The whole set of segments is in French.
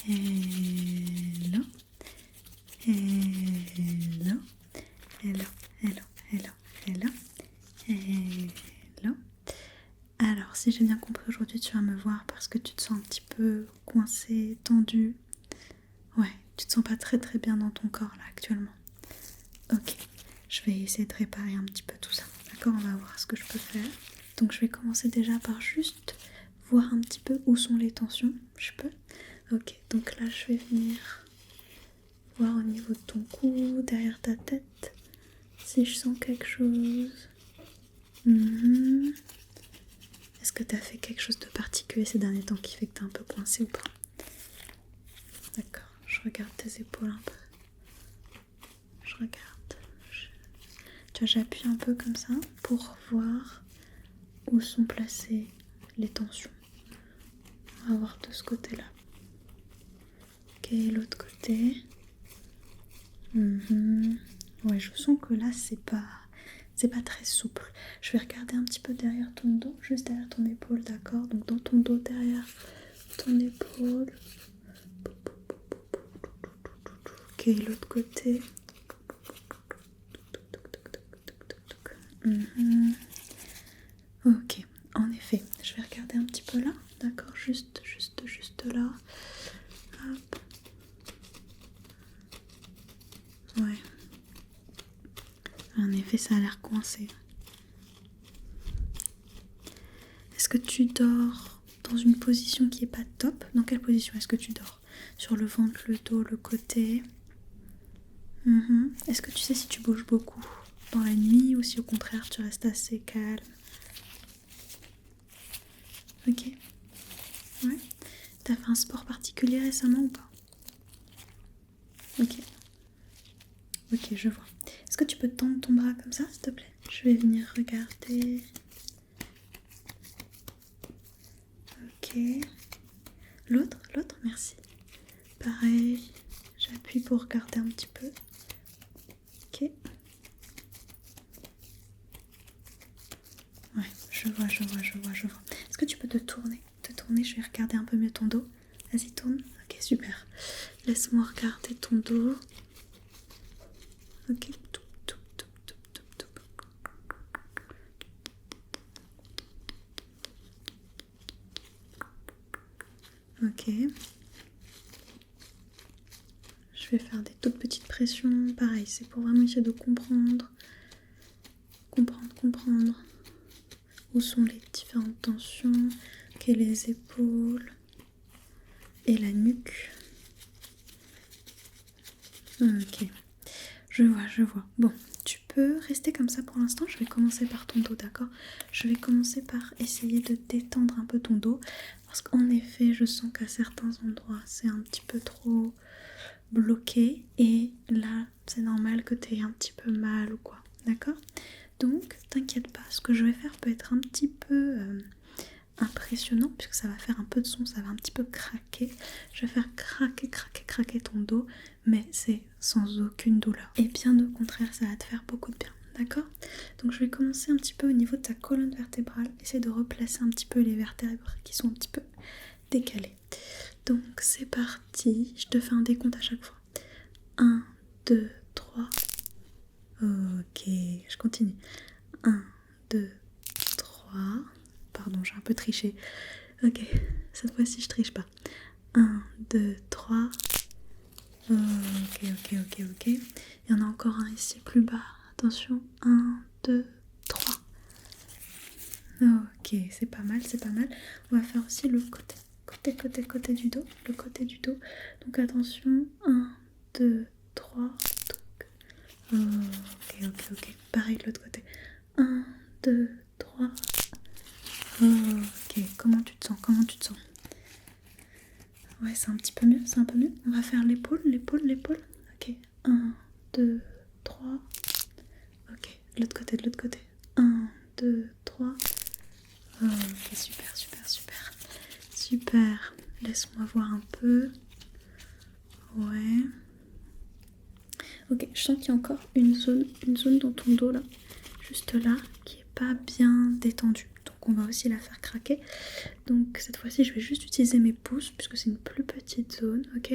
Hello, hello, hello, hello, hello, hello, hello. Alors, si j'ai bien compris, aujourd'hui tu vas me voir parce que tu te sens un petit peu coincé, tendu. Ouais, tu te sens pas très très bien dans ton corps là actuellement. Ok, je vais essayer de réparer un petit peu tout ça. D'accord, on va voir ce que je peux faire. Donc je vais commencer déjà par juste voir un petit peu où sont les tensions. Je peux? Ok, donc là je vais venir voir au niveau de ton cou, derrière ta tête, si je sens quelque chose. Est-ce que tu as fait quelque chose de particulier ces derniers temps qui fait que tu es un peu coincé ou pas? D'accord, je regarde tes épaules un peu. Je regarde. Tu vois, j'appuie un peu comme ça pour voir où sont placées les tensions. On va voir de ce côté-là. Ok, l'autre côté. Ouais, je sens que là, c'est pas très souple. Je vais regarder un petit peu derrière ton dos, juste derrière ton épaule, d'accord? Donc dans ton dos, derrière ton épaule. Ok, l'autre côté. Ok, en effet, je vais regarder un petit peu là, d'accord? Juste là. Hop. Ouais. En effet, ça a l'air coincé. Est-ce que tu dors dans une position qui est pas top? Dans quelle position est-ce que tu dors? Sur le ventre, le dos, le côté? Est-ce que tu sais si tu bouges beaucoup dans la nuit ou si au contraire tu restes assez calme? Ok. Ouais. T'as fait un sport particulier récemment ou pas? Ok. Ok, je vois. Est-ce que tu peux tendre ton bras comme ça, s'il te plaît? Je vais venir regarder. Ok. L'autre, merci. Pareil, j'appuie pour regarder un petit peu. Ok. Ouais, je vois. Est-ce que tu peux te tourner, je vais regarder un peu mieux ton dos. Vas-y, tourne. Ok, super. Laisse-moi regarder ton dos. Ok. Ok. Je vais faire des toutes petites pressions. Pareil, c'est pour vraiment essayer de comprendre. Où sont les différentes tensions. Ok, les épaules. Et la nuque. Ok. Je vois. Bon, tu peux rester comme ça pour l'instant. Je vais commencer par ton dos, d'accord? Je vais commencer par essayer de détendre un peu ton dos. Parce qu'en effet, je sens qu'à certains endroits, c'est un petit peu trop bloqué. Et là, c'est normal que tu aies un petit peu mal ou quoi. D'accord? Donc, t'inquiète pas. Ce que je vais faire peut être un petit peu impressionnant puisque ça va faire un peu de son, ça va un petit peu craquer. Je vais faire craquer ton dos, mais c'est sans aucune douleur. Et bien au contraire, ça va te faire beaucoup de bien, d'accord? Donc je vais commencer un petit peu au niveau de ta colonne vertébrale, essayer de replacer un petit peu les vertèbres qui sont un petit peu décalées. Donc c'est parti, je te fais un décompte à chaque fois. 1, 2, 3. Ok, je continue. 1, 2, 3. Pardon, j'ai un peu triché. Ok, cette fois-ci je triche pas. 1, 2, 3. Ok. Il y en a encore un ici plus bas. Attention. 1, 2, 3. Ok, c'est pas mal. On va faire aussi le côté du dos. Le côté du dos. Donc attention. 1, 2, 3. Ok. Pareil de l'autre côté. 1, 2, 3. Ok, comment tu te sens? Ouais, c'est un peu mieux. On va faire l'épaule. Ok, 1, 2, 3. Ok, de l'autre côté. 1, 2, 3. Ok, super. Laisse-moi voir un peu. Ouais. Ok, je sens qu'il y a encore une zone dans ton dos là, juste là, qui est pas bien détendue. donc on va aussi la faire craquer. Donc cette fois-ci, je vais juste utiliser mes pouces puisque c'est une plus petite zone, ok.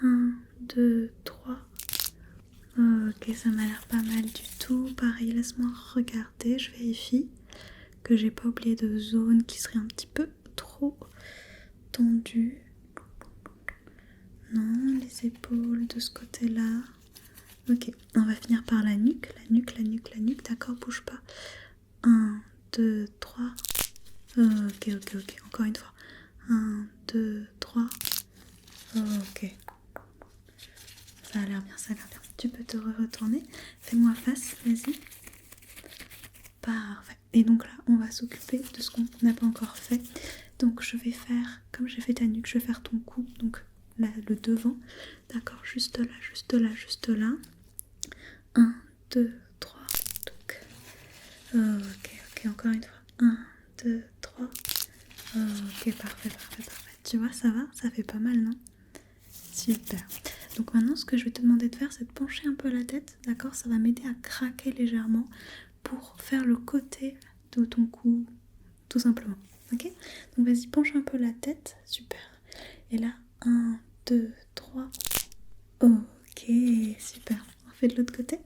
1, 2, 3. Ok, ça m'a l'air pas mal du tout. Pareil, laisse-moi regarder, je vérifie que j'ai pas oublié de zone qui serait un petit peu trop tendue. Non, les épaules de ce côté-là. Ok, on va finir par la nuque, la nuque, d'accord, bouge pas. 1, 2, 3. Ok, encore une fois. 1, 2, 3. Ok. Ça a l'air bien, ça a l'air bien. Tu peux te retourner. Fais-moi face, vas-y. Parfait. Et donc là, on va s'occuper de ce qu'on n'a pas encore fait. Donc je vais faire, comme j'ai fait ta nuque, je vais faire ton cou. Donc là, le devant. D'accord, juste là, juste là, juste là. 1, 2, 3. Ok, encore une fois. 1, 2, 3. Ok, parfait. Tu vois, ça va? Ça fait pas mal, non? Super. Donc maintenant, ce que je vais te demander de faire, c'est de pencher un peu la tête, d'accord? Ça va m'aider à craquer légèrement pour faire le côté de ton cou, tout simplement. Ok? Donc vas-y, penche un peu la tête. Super. Et là, 1, 2, 3. Ok, super. On fait de l'autre côté.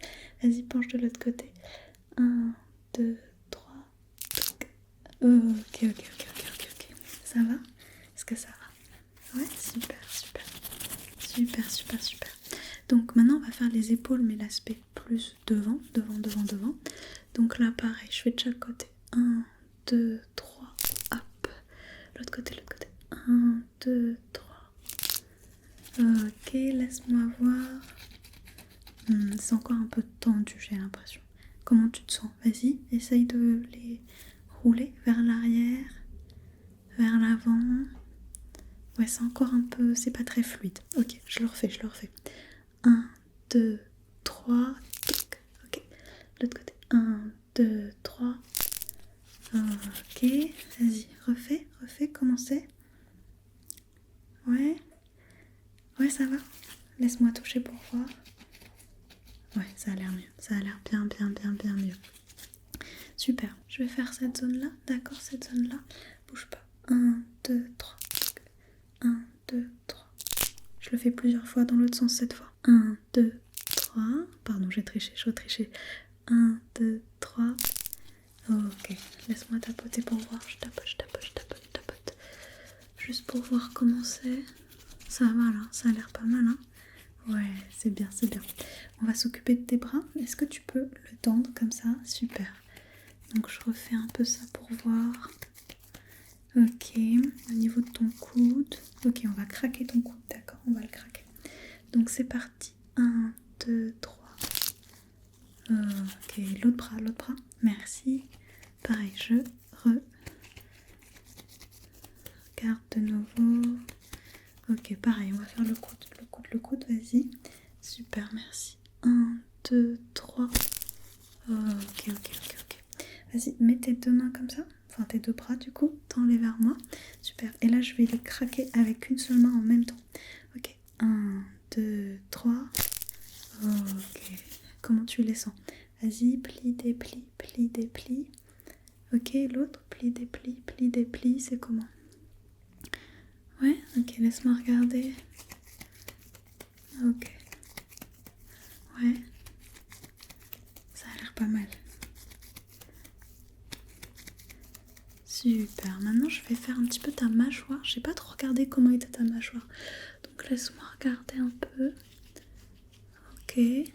Vas-y, penche de l'autre côté. 1, 2, 3. Ok. Ça va? Est-ce que ça va? Ouais, super. Donc maintenant, on va faire les épaules, mais l'aspect plus devant. Donc là, pareil, je fais de chaque côté. 1, 2, 3. Hop. L'autre côté. 1, 2, 3. Ok, laisse-moi voir. C'est encore un peu tendu, j'ai l'impression. Comment tu te sens? Vas-y, essaye de les rouler vers l'arrière, vers l'avant. Ouais, c'est encore un peu... c'est pas très fluide. Ok, je le refais. 1, 2, 3. Ok, l'autre côté. 1, 2, 3. Ok, vas-y, refais, comment c'est? Ouais, ça va. Laisse-moi toucher pour voir. Ouais, ça a l'air mieux. Ça a l'air bien mieux. Super, je vais faire cette zone-là. D'accord, cette zone-là. Bouge pas. 1, 2, 3. 1, 2, 3. Je le fais plusieurs fois dans l'autre sens cette fois. 1, 2, 3. Pardon, j'ai triché, 1, 2, 3. Ok, laisse-moi tapoter pour voir. Je tapote. Juste pour voir comment c'est. Ça va là, ça a l'air pas mal, hein. Ouais, c'est bien. On va s'occuper de tes bras. Est-ce que tu peux le tendre comme ça? Super. Donc je refais un peu ça pour voir. Ok, au niveau de ton coude. Ok, on va craquer ton coude, d'accord? On va le craquer. Donc c'est parti. 1, 2, 3. Ok, l'autre bras. Merci. Pareil, je regarde de nouveau. Ok, pareil, on va faire le coude, vas-y. Super, merci. 1, 2, 3. Ok. Vas-y, mets tes deux mains comme ça. Enfin, tes deux bras du coup. Tends-les vers moi. Super. Et là, je vais les craquer avec une seule main en même temps. Ok. 1, 2, 3. Ok. Comment tu les sens? Vas-y, plie, déplie. Ok, l'autre, plie, déplie. C'est comment? Ouais, ok, laisse-moi regarder. Ok. Ouais. Ça a l'air pas mal. Super. Maintenant, je vais faire un petit peu ta mâchoire. J'ai pas trop regardé comment était ta mâchoire. Donc, laisse-moi regarder un peu. Ok. Est-ce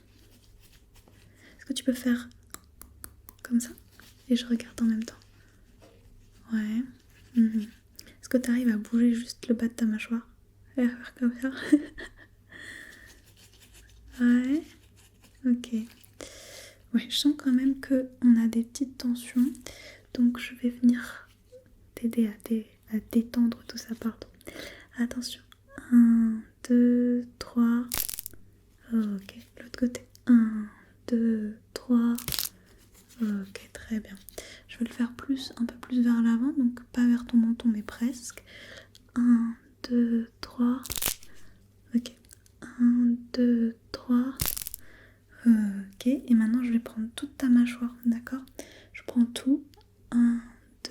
que tu peux faire comme ça? Et je regarde en même temps. Ouais. Est-ce que tu arrives à bouger juste le bas de ta mâchoire? Et à faire comme ça? Ouais. Ok. Ouais, je sens quand même qu'on a des petites tensions. Donc, je vais venir t'aider à détendre tout ça. Pardon. Attention. 1, 2, 3. Ok, l'autre côté. 1, 2, 3. Ok, très bien. Je vais le faire un peu plus vers l'avant, donc pas vers ton menton, mais presque. 1, 2, 3. Ok. 1, 2, 3. Ok, et maintenant je vais prendre toute ta mâchoire, d'accord? Je prends tout. 1,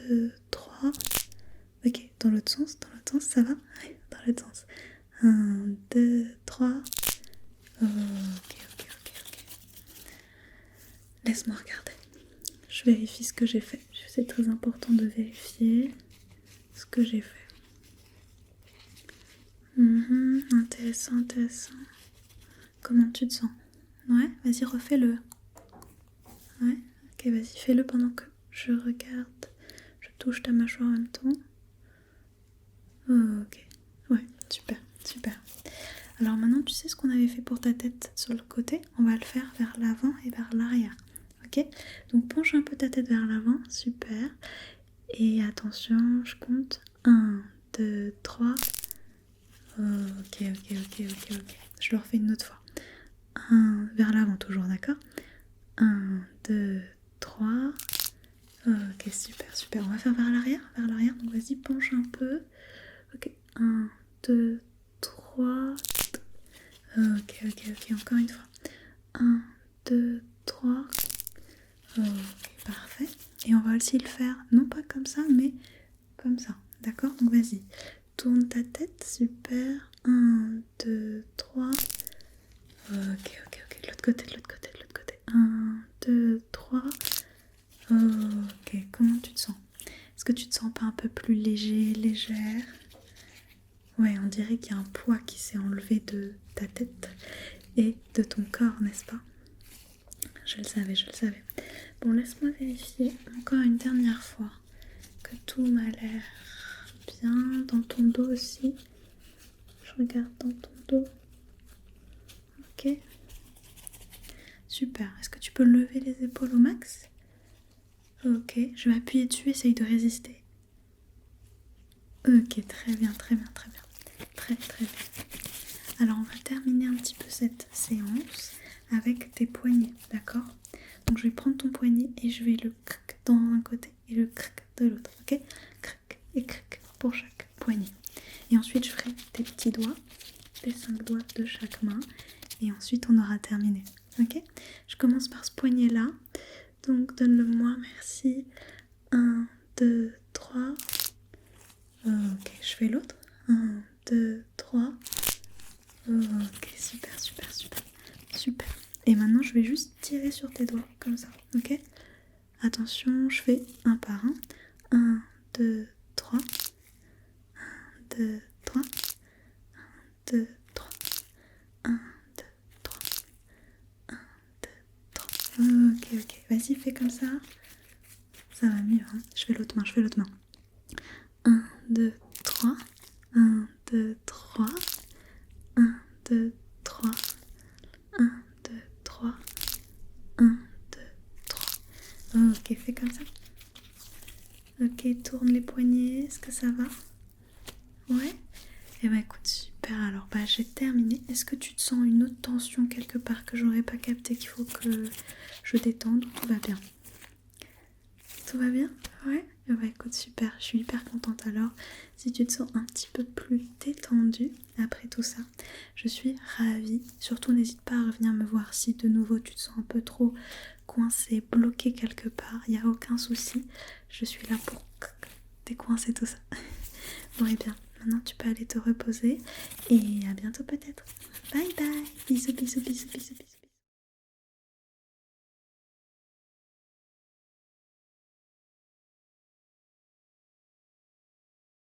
2, 3. Ok, dans l'autre sens, ça va? Oui, dans l'autre sens. 1, 2, 3. Ok. Laisse-moi regarder. Je vérifie ce que j'ai fait. C'est très important de vérifier ce que j'ai fait. Intéressant. Comment tu te sens? Ouais, vas-y, refais-le. Ouais, ok, vas-y, fais-le pendant que je regarde. Je touche ta mâchoire en même temps. Ok, ouais, super. Alors maintenant, tu sais ce qu'on avait fait pour ta tête sur le côté? On va le faire vers l'avant et vers l'arrière. Ok? Donc penche un peu ta tête vers l'avant, super. Et attention, je compte 1, 2, 3. Ok. Je le refais une autre fois. 1 vers l'avant toujours, d'accord? 1, 2, 3. Ok, super. On va faire vers l'arrière. Donc vas-y, penche un peu. Ok, 1, 2, 3. Ok, encore une fois. 1, 2, 3. Ok, parfait. Et on va aussi le faire, non pas comme ça, mais comme ça. D'accord? Donc vas-y. Tourne ta tête, super. 1, 2, 3. Ok. De l'autre côté. 1, 2, 3. Ok, comment tu te sens? Est-ce que tu te sens pas un peu plus légère? Ouais, on dirait qu'il y a un poids qui s'est enlevé de ta tête et de ton corps, n'est-ce pas? Je le savais. Bon, laisse-moi vérifier encore une dernière fois que tout m'a l'air bien. Dans ton dos aussi. Je regarde dans ton dos. Ok. Super. Est-ce que tu peux lever les épaules au max? Ok. Je vais appuyer dessus, essaye de résister. Ok, très bien. Très bien. Alors, on va terminer un petit peu cette séance avec tes poignets, d'accord? Donc, je vais prendre ton poignet et je vais le crac dans un côté et le crac de l'autre, ok? Crac et crac pour chaque poignet. Et ensuite, je ferai tes petits doigts, tes 5 doigts de chaque main. Et ensuite, on aura terminé, ok? Je commence par ce poignet-là. Donc, donne-le-moi, merci. 1, 2, 3. Ok, je fais l'autre. 1, 2, 3. Ok, super. Et maintenant, je vais juste tirer sur tes doigts, comme ça, ok? Attention, je fais un par un. 1, 2, 3. 1, 2, 3. 1, 2, 3. 1, 2, 3. 1, 2, 3. Ok. Vas-y, fais comme ça. Ça va mieux, hein? Je fais l'autre main. 1, 2, 3. 1, 2, 3. 1, 2, 3. 1, 2, 3. 1, 2, 3. Ok, fais comme ça. Ok, tourne les poignets. Est-ce que ça va? Ouais? Eh ben écoute, super. Alors, j'ai terminé. Est-ce que tu te sens une autre tension quelque part que j'aurais pas capté qu'il faut que je détende ou tout va bien? Tout va bien? Ouais? Eh ben écoute, super. Je suis hyper contente alors. Si tu te sens un petit peu plus détendue après tout ça, je suis ravie. Surtout, n'hésite pas à revenir me voir si de nouveau tu te sens un peu trop coincé, bloqué quelque part. Il n'y a aucun souci. Je suis là pour décoincer tout ça. Bon, et bien, maintenant tu peux aller te reposer et à bientôt peut-être. Bye bye. Bisous.